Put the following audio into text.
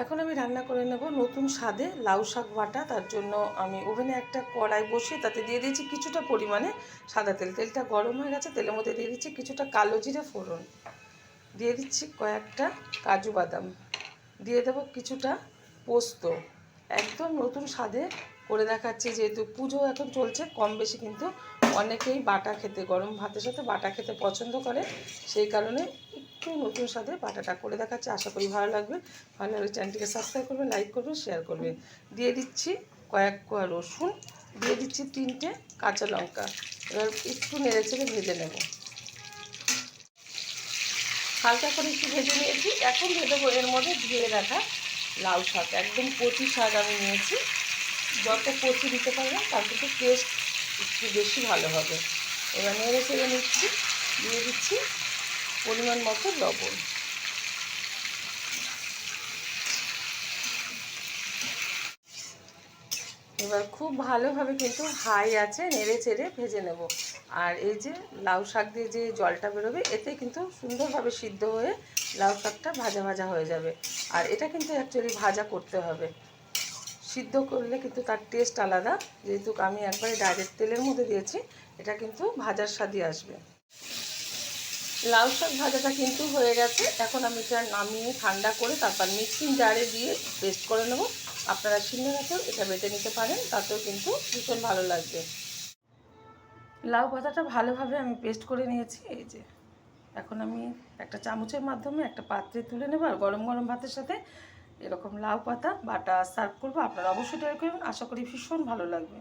এখন আমি রান্না করে নেব নতুন স্বাদে লাউ শাক বাটা। তার জন্য আমি ওভেনে একটা কড়াই বসিয়ে তাতে দিয়ে দিয়েছি কিছুটা পরিমাণে সাদা তেল। তেলটা গরম হয়ে গেছে, তেলের মধ্যে দিয়ে দিচ্ছি কিছুটা কালো জিরে ফোড়ন, দিয়ে দিচ্ছি কয়েকটা কাজু বাদাম, দিয়ে দেবো কিছুটা পোস্ত। একদম নতুন স্বাদে করে দেখাচ্ছি, যেহেতু পুজো এখন চলছে, কম বেশি কিন্তু অনেকেই বাটা খেতে, গরম ভাতের সাথে বাটা খেতে পছন্দ করে। সেই কারণে একটু নতুন স্বাদে বাটাটা করে দেখাচ্ছি। আশা করি ভালো লাগবে। ভালো লাগলে চ্যানেলটিকে সাবস্ক্রাইব করবেন, লাইক করবেন, শেয়ার করবেন। দিয়ে দিচ্ছি কয়েক কোয়া রসুন, দিয়ে দিচ্ছি 3টে কাঁচা লঙ্কা। এবার একটু নেড়ে চেড়ে ভেজে নেব। হালকা করে একটু ভেজে নিয়েছি। এখন ভেজে এর মধ্যে ধুয়ে রাখা লাউ শাক, একদম কচি শাক আমি নিয়েছি। যত কচি দিতে পারবেন তার কিন্তু টেস্ট একটু বেশি ভালো হবে। এবার নেড়ে চেড়ে নিচ্ছি, দিয়ে দিচ্ছি পরিমাণ মতো লবণ। এবার খুব ভালোভাবে কিন্তু হাই আছে নেড়ে চেড়ে ভেজে নেব। আর এই যে লাউ শাক দিয়ে যে জলটা বেরোবে, এতে কিন্তু সুন্দরভাবে সিদ্ধ হয়ে লাউ শাকটা ভাজা ভাজা হয়ে যাবে। আর এটা কিন্তু অ্যাকচুয়ালি ভাজা করতে হবে, সিদ্ধ করলে কিন্তু তার টেস্ট আলাদা। যেহেতু আমি একবারে ডাইরেক্ট তেলের মধ্যে দিয়েছি, এটা কিন্তু ভাজার স্বাদই আসবে। লাউ শাক ভাজাটা কিন্তু হয়ে গেছে। এখন আমি এটা নামিয়ে ঠান্ডা করে তারপর মিক্সিং জারে দিয়ে পেস্ট করে নেব। আপনারা শিলনোড়াতেও এটা বেটে নিতে পারেন, তাতেও কিন্তু ভীষণ ভালো লাগবে। লাউ পাতাটা ভালোভাবে আমি পেস্ট করে নিয়েছি। এই যে এখন আমি একটা চামচের মাধ্যমে একটা পাত্রে তুলে নেব, আর গরম গরম ভাতের সাথে এরকম লাউ পাতা বাটা সার্ভ করবো। আপনারা অবশ্যই ট্রাই করবেন, আশা করি ভীষণ ভালো লাগবে।